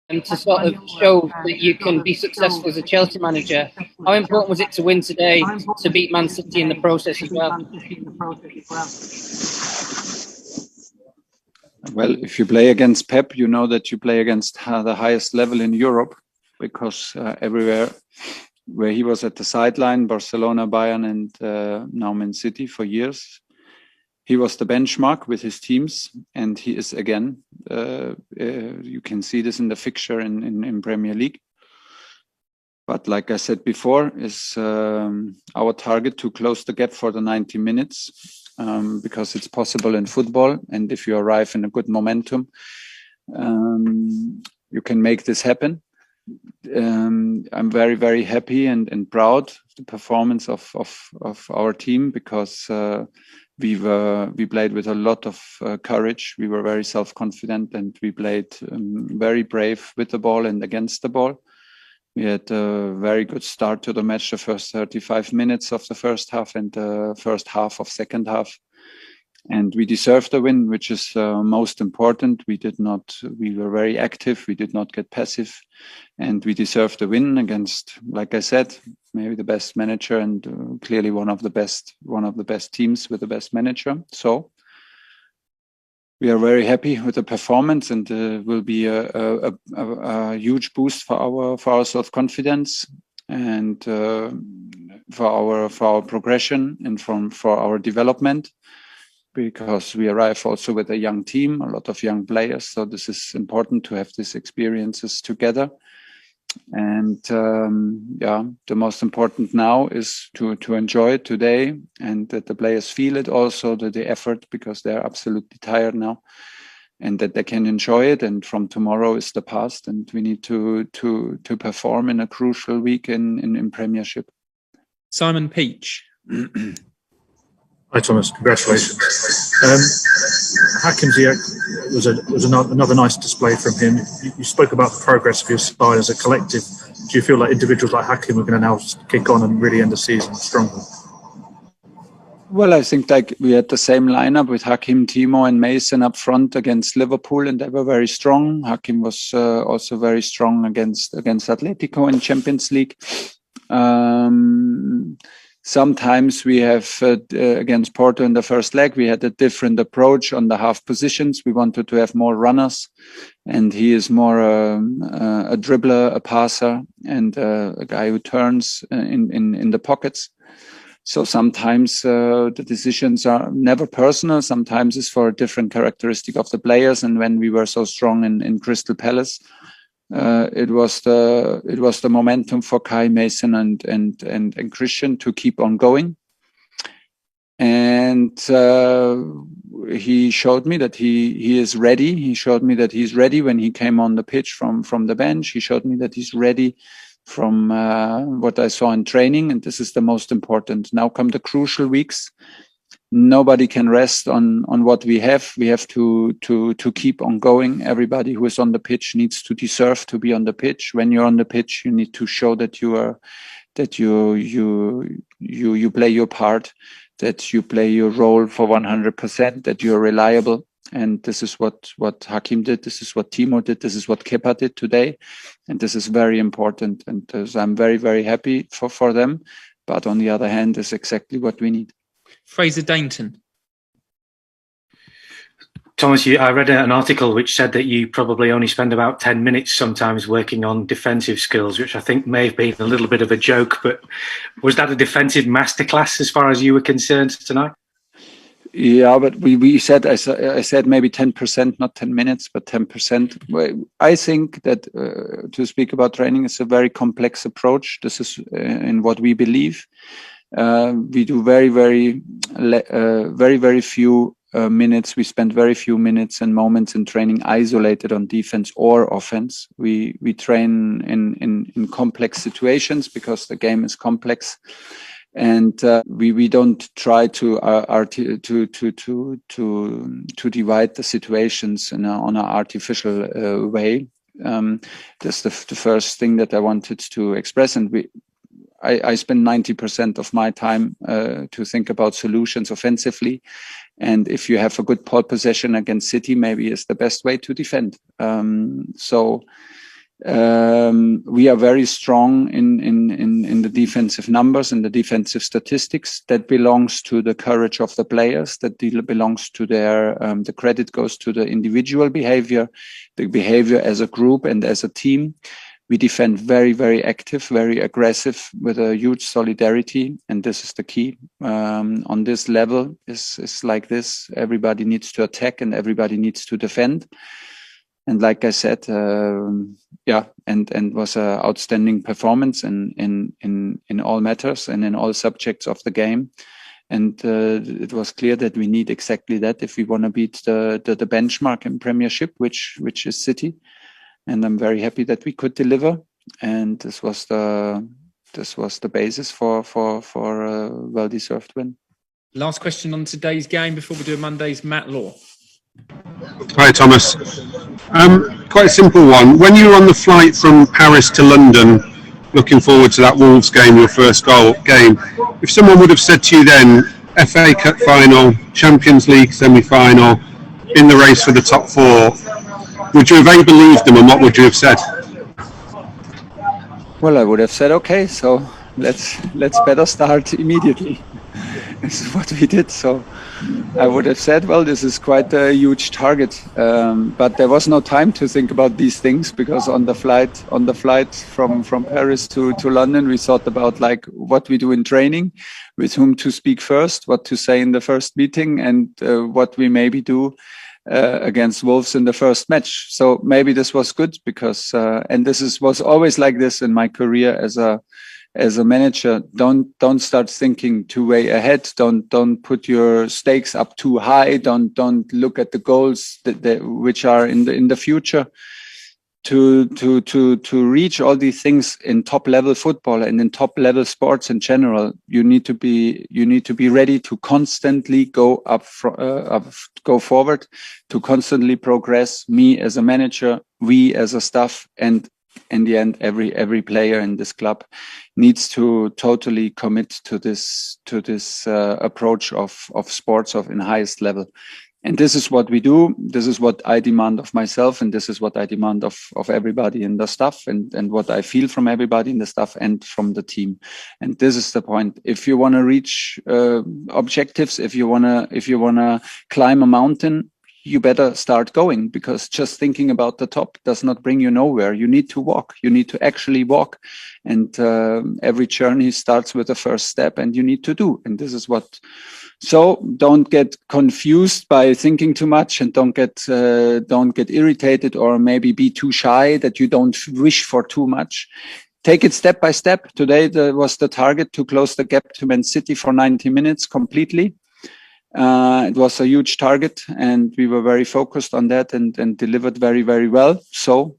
to sort of show that you can be successful as a Chelsea manager. How important was it to win today, to beat Man City in the process as well? Well, if you play against Pep, you know that you play against the highest level in Europe, because everywhere where he was at the sideline, Barcelona, Bayern, and now Man City for years, he was the benchmark with his teams, and he is again. You can see this in the fixture in Premier League. But like I said before, is our target to close the gap for the 90 minutes, because it's possible in football. And if you arrive in a good momentum, you can make this happen. I'm very, very happy and proud of the performance of our team, because we played with a lot of courage. We were very self-confident, and we played very brave with the ball and against the ball. We had a very good start to the match, the first 35 minutes of the first half and the first half of second half. And we deserved the win, which is most important. We were very active. We did not get passive, and we deserved the win against, like I said, maybe the best manager, and clearly one of the best teams with the best manager. So we are very happy with the performance, and will be a huge boost for our self-confidence, and for our progression, and for our development. Because we arrive also with a young team, a lot of young players. So this is important to have these experiences together. And the most important now is to enjoy it today, and that the players feel it also, the effort, because they're absolutely tired now, and that they can enjoy it. And from tomorrow is the past, and we need to perform in a crucial week in Premiership. Simon Peach. Hi Thomas, congratulations. Hakim Ziyech was another nice display from him. You spoke about the progress of your side as a collective. Do you feel like individuals like Hakim are going to now kick on and really end the season strongly? Well, I think like we had the same lineup with Hakim, Timo, and Mason up front against Liverpool, and they were very strong. Hakim was also very strong against Atletico in Champions League. Sometimes we have, against Porto in the first leg, we had a different approach on the half positions. We wanted to have more runners, and he is more a dribbler, a passer, and a guy who turns in the pockets. So sometimes the decisions are never personal. Sometimes it's for a different characteristic of the players. And when we were so strong in Crystal Palace, it was the momentum for Kai, Mason, and Christian to keep on going. And he showed me that he is ready. He showed me that he's ready when he came on the pitch from the bench. He showed me that he's ready from what I saw in training, and this is the most important. Now come the crucial weeks. Nobody can rest on what we have. We have to keep on going. Everybody who is on the pitch needs to deserve to be on the pitch. When you're on the pitch, you need to show that you play your part, that you play your role for 100%, that you're reliable. And this is what Hakim did. This is what Timo did. This is what Kepa did today. And this is very important. And so I'm very, very happy for them. But on the other hand, it's exactly what we need. Fraser Dainton. Thomas, I read an article which said that you probably only spend about 10 minutes sometimes working on defensive skills, which I think may have been a little bit of a joke, but was that a defensive masterclass as far as you were concerned tonight? Yeah, but I said maybe 10%, not 10 minutes, but 10%. I think that to speak about training is a very complex approach. This is in what we believe. We do very, very few minutes. We spend very few minutes and moments in training isolated on defense or offense. We train in complex situations because the game is complex, and we don't try to divide the situations on an artificial way. That's the first thing that I wanted to express, and I spend 90% of my time to think about solutions offensively. And if you have a good ball possession against City, maybe it's the best way to defend. So We are very strong in the defensive numbers and the defensive statistics. That belongs to the courage of the players. That belongs to their, the credit goes to the individual behavior, the behavior as a group and as a team. We defend very, very active, very aggressive with a huge solidarity. And this is the key. On this level is like this. Everybody needs to attack and everybody needs to defend. And like I said, and was an outstanding performance in all matters and in all subjects of the game. And it was clear that we need exactly that if we want to beat the benchmark in Premiership, which is City. And I'm very happy that we could deliver. And this was the basis for a well-deserved win. Last question on today's game before we do Monday's Matt Law. Hi, Thomas. Quite a simple one. When you were on the flight from Paris to London, looking forward to that Wolves game, your first game, if someone would have said to you then, FA Cup final, Champions League semi-final, in the race for the top four, would you have believed them, and what would you have said? Well, I would have said, okay, so let's better start immediately. This is what we did. So I would have said, well, this is quite a huge target. But there was no time to think about these things, because on the flight from Paris to London, we thought about like what we do in training, with whom to speak first, what to say in the first meeting, and what we maybe do against Wolves in the first match. So maybe this was good, because and was always like this in my career as a manager. Don't start thinking too way ahead. Don't put your stakes up too high. Don't look at the goals which are in the future. To reach all these things in top level football and in top level sports in general, you need to be ready to constantly go go forward, to constantly progress. Me as a manager, we as a staff, and in the end, every player in this club needs to totally commit to this approach of sports in highest level. And this is what we do. This is what I demand of myself, and this is what I demand of everybody in the staff, and what I feel from everybody in the staff and from the team. And this is the point. If you want to reach objectives, if you wanna climb a mountain, you better start going, because just thinking about the top does not bring you nowhere. You need to walk. You need to actually walk. And every journey starts with the first step, and you need to do. And this is what. So don't get confused by thinking too much, and don't get irritated, or maybe be too shy that you don't wish for too much. Take it step by step. Today was the target to close the gap to Man City for 90 minutes completely. It was a huge target, and we were very focused on that and delivered very, very well. So